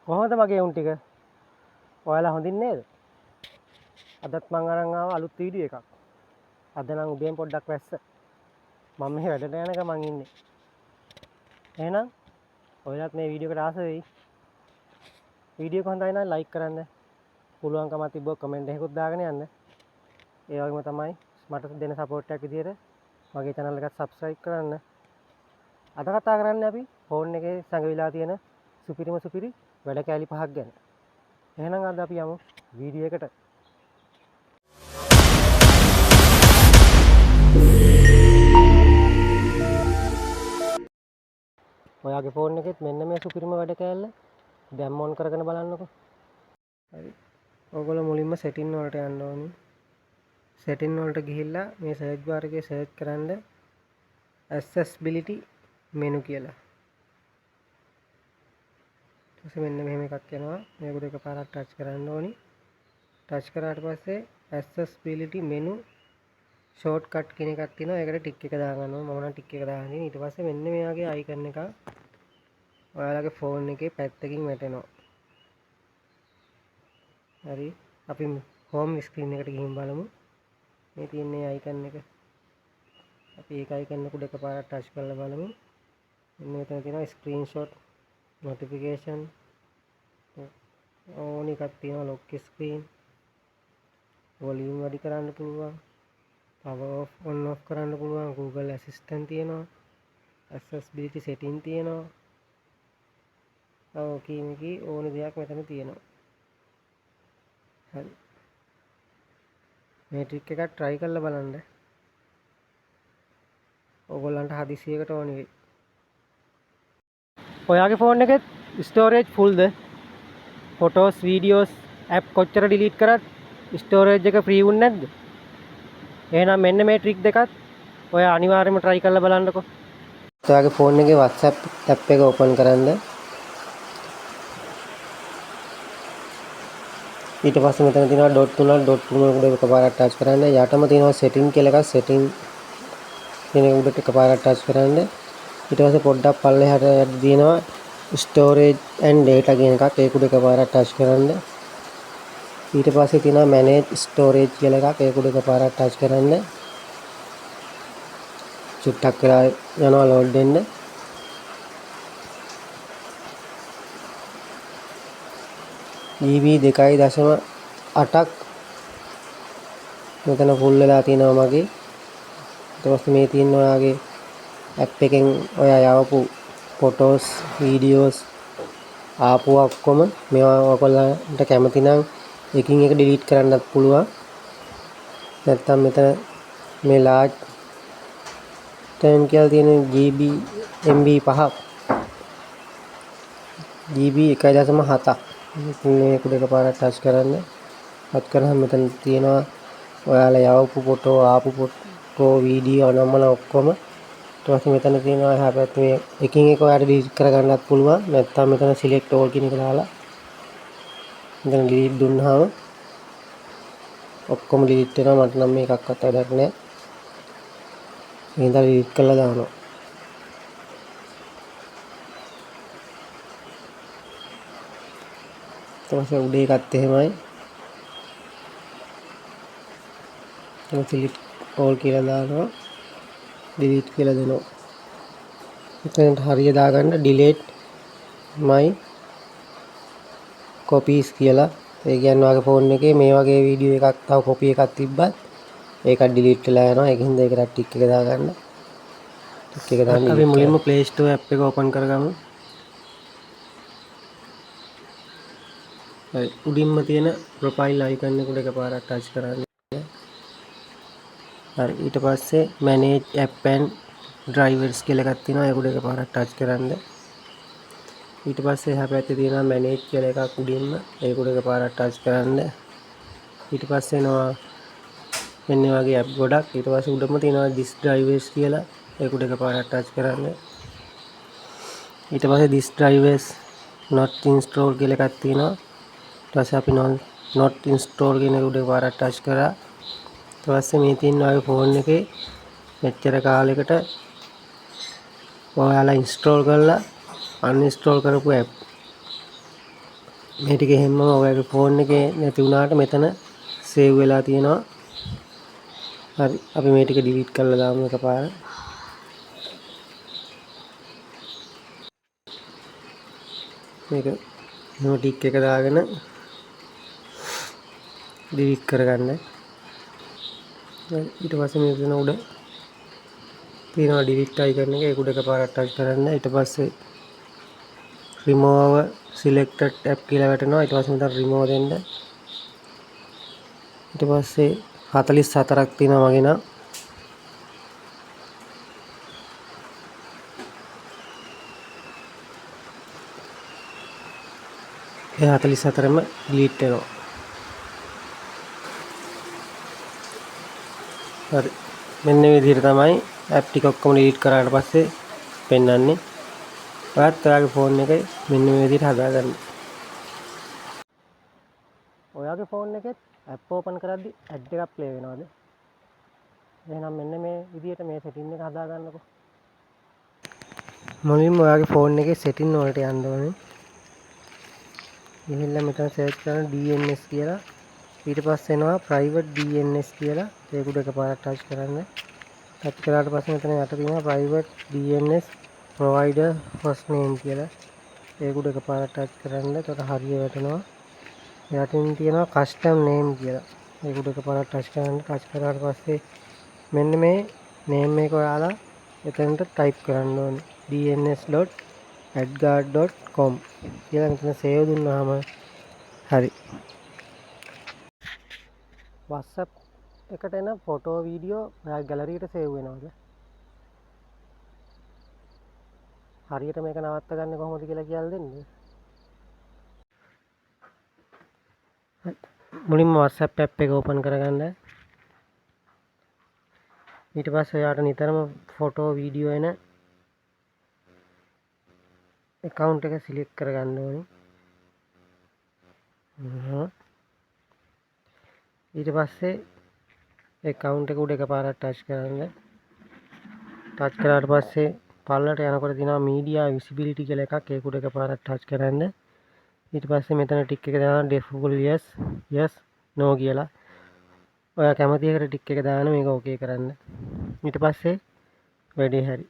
කොහොමද මගේ උන් ටික? ඔයාලා හොඳින් නේද? අදත් මං අරන් ආවා අලුත් වීඩියෝ එකක්. අද නම් උදේන් පොඩ්ඩක් වැස්ස. මම මේ වැඩට යන ගමන් ඉන්නේ. එහෙනම් ඔයාලත් මේ වීඩියෝ එකට ආස වෙයි. වීඩියෝ එක හොඳයි නම් ලයික් කරන්න. පුළුවන්කමක් තිබ්බොත් කමෙන්ට් එකකුත් දාගෙන යන්න. ඒ වගේම තමයි මට දෙන සපෝට් එකක් විදියට මගේ channel එකත් subscribe කරන්න. අද කතා කරන්නේ අපි ෆෝන් එකේ සංගවිලා තියෙන සුපිරිම සුපිරි වැඩ කෑලි පහක් ගැන. එහෙනම් අද අපි යමු වීඩියෝ එකට. ඔයාගේ ෆෝන් එකෙත් මෙන්න මේ සුපිරිම වැඩ කෑල්ල දැන් ඔන් කරගෙන බලන්නකෝ. හරි. ඔයගොල්ලෝ මුලින්ම setting වලට යන්න ඕනි. setting වලට ගිහිල්ලා මේ search bar එකේ search කරන්න accessibility menu කියලා. ඊට මෙන්න මෙහෙම එකක් එනවා. මේකට එකපාරක් touch කරන්න ඕනි. touch කරාට පස්සේ accessibility menu shortcut කියන එකක් තියෙනවා. ඒකට ටික් එක දාගන්න ඕන. මම නම් ටික් එක දාගෙන ඊට පස්සේ මෙන්න මෙයාගේ icon එක ඔයාලගේ ෆෝන් එකේ පැත්තකින් වැටෙනවා. හරි. අපි home screen එකට ගිහින් බලමු. මේ තියෙන icon එක. අපි ඒක icon එක උඩ එකපාරක් touch කරලා බලමු. මෙන්න මෙතන තියෙනවා screenshot notification ඕන එකක් තියෙනවා lock screen volume වැඩි කරන්න පුළුවන් power off on off කරන්න පුළුවන් Google Assistant තියෙනවා accessibility setting තියෙනවා කීමකී ඕන දෙයක් මෙතන තියෙනවා හරි මේ ට්‍රික් එකක් try කරලා බලන්න ඕගොල්ලන්ට හදිසියකට ඕනි වෙයි ඔයාගේ ෆෝන් එකේ ස්ටෝරේජ් ෆුල්ද ෆොටෝස් වීඩියෝස් ඇප් කොච්චර ඩිලීට් කරත් ස්ටෝරේජ් එක ෆ්‍රී වුන්නේ නැද්ද එහෙනම් මෙන්න මේ ට්‍රික් දෙකත් ඔයා අනිවාර්යයෙන්ම try කරලා බලන්නකෝ ඔයාගේ ෆෝන් එකේ WhatsApp app එක open කරන්න ඊට පස්සේ මෙතන තියෙනවා dot 3 dot 3 උඩ එකපාරක් touch කරන්න යටම තියෙනවා setting කියලා එකක් setting කියන එක උඩට එකපාරක් touch කරන්න ඊට පස්සේ පොඩ්ඩක් පල්ලෙහාට දිනනවා storage and data කියන එකක් ඒක උඩ එකපාරක් touch කරන්න ඊට පස්සේ තියෙනවා manage storage කියලා එකක් ඒක උඩ එකපාරක් touch කරන්න චුට්ටක් වෙලා යනවා load වෙන්න GB 2.8ක් මෙතන full වෙලා තියෙනවා මගේ ඊට පස්සේ මේ තියෙන ඔයාගේ app එකෙන් ඔයා යවපු photos videos ආපු ඔක්කොම මේවා ඔයගොල්ලන්ට කැමති නම් එකින් එක delete කරන්නත් පුළුවන් නැත්නම් මෙතන මේ large time කියලා තියෙන GB MB 5ක් GB 1.7ක් මේක එකපාරක් touch කරන්න touch කරාම මෙතන තියෙනවා ඔයාලා යවපු ෆොටෝ ආපු ෆොටෝ වීඩියෝ අනම්මන ඔක්කොම ඊට පස්සේ මෙතන තියෙනවා එහා පැත්තේ මේ එකින් එක ඔයාලට delete කරගන්නත් පුළුවන් නැත්නම් මෙතන select all කියන එක දාලා මෙතන delete දුන්නාම ඔක්කොම delete වෙනවා මට නම් මේකක්වත් වැඩක් නැහැ මේක delete කරලා දානවා ඊට පස්සේ උඩේ එකත් එහෙමයි select all කියලා දානවා delete කියලා දෙනවා එතනට හරිය දාගන්න delete my copies කියලා ඒ කියන්නේ ඔයාගේ ෆෝන් එකේ මේ වගේ වීඩියෝ එකක් තව කොපි එකක් තිබ්බත් ඒක delete වෙලා යනවා ඒකින්ද ඒකට ටික් එක දාගන්න ටික් එක දාන්න අපි මුලින්ම Play Store app එක open කරගමු හරි උඩින්ම තියෙන profile icon එක උඩ එකපාරක් touch කරන්න හරි ඊට පස්සේ manage app and drivers කියලා එකක් තියෙනවා ඒක උඩ එකපාරක් touch කරන්න ඊට පස්සේ එහා පැත්තේ තියෙනවා manage කියලා එකක් උඩින්ම ඒක උඩ එකපාරක් touch කරන්න ඊට පස්සේ එනවා මෙන්න වගේ app ගොඩක් ඊට පස්සේ උඩම තියෙනවා this drivers කියලා ඒක උඩ එකපාරක් touch කරන්න ඊට පස්සේ this drivers not installed කියලා එකක් තියෙනවා ඊට පස්සේ අපි not installed කියන එක උඩ එකපාරක් touch කරා ඊට පස්සේ මේ තියෙන ඔයාගේ ෆෝන් එකේ මෙච්චර කාලයකට ඔයාලා install කරලා uninstall කරපු app මේ ටික එහෙම්ම ඔයාලගේ ෆෝන් එකේ නැති වුණාට මෙතන සේව් වෙලා තියෙනවා. හරි අපි මේ ටික ඩිලීට් කරලා දාමු එකපාර. මේක එහෙම ටික් එක දාගෙන ඩිලීට් කරගන්න. ඊට පස්සේ මේක උඩ තියෙනවා ඩිලීට් අයිකන් එක. ඒක උඩ එකපාරක් ටච් කරන්න. ඊට පස්සේ remove selected app කියලා වැටෙනවා. ඊට පස්සේ මෙතන remove දෙන්න. ඊට පස්සේ 44ක් තියෙනවා මගේ නම්. ඒ 44ම delete වෙනවා. හරි. මෙන්න මේ විදිහට තමයි app ටික ඔක්කොම delete කරාට පස්සේ පෙන්වන්නේ. ඔයත් ඔයාගේ ෆෝන් එක මෙන්න මේ විදිහට හදාගන්න. ඔයාගේ ෆෝන් එකෙත් app open කරද්දි ad එකක් play වෙනවද? එහෙනම් මෙන්න මේ විදිහට මේ setting එක හදාගන්නකෝ. මුලින්ම ඔයාගේ ෆෝන් එකේ setting වලට යන්න ඕනේ. ගිහිල්ලා මෙතන search කරන DNS කියලා. ඊට පස්සේ එනවා private DNS කියලා. ඒක උඩ එකපාරක් touch කරන්න. touch කරාට පස්සේ මෙතන යට තියෙනවා private DNS provider host name කියලා. ඒක උඩ එකපාරක් touch කරන්න. එතකොට හරිය වැටෙනවා. යටින් තියෙනවා custom name කියලා. ඒක උඩ එකපාරක් touch කරන්න. touch කරාට පස්සේ මෙන්න මේ name එක ඔයාලා එතනට type කරන්න ඕනේ. dns.adguard.com කියලා මෙතන save දුන්නාම හරි. WhatsApp එකට එන ෆොටෝ වීඩියෝ ඔයාගේ ගැලරියට සේව් වෙනවද? හරියට මේක නවත්ත ගන්න කොහොමද කියලා කියලා දෙන්නේ. මුලින්ම WhatsApp app එක open කරගන්න. ඊට පස්සේ ඔයාට නිතරම ෆොටෝ වීඩියෝ එන account එක select කරගන්න ඕනේ. ඊට පස්සේ account එක උඩ එකපාරක් touch කරන්න. touch කරාට පස්සේ පල්ලට යනකොට තියෙනවා media visibility කියලා එකක්. ඒක උඩ එකපාරක් touch කරන්න. ඊට පස්සේ මෙතන ටික් එක දාන්න default yes no කියලා. ඔයා කැමති එකට ටික් එක දාන්න මේක ඕකේ කරන්න. ඊට පස්සේ වැඩේ හරි.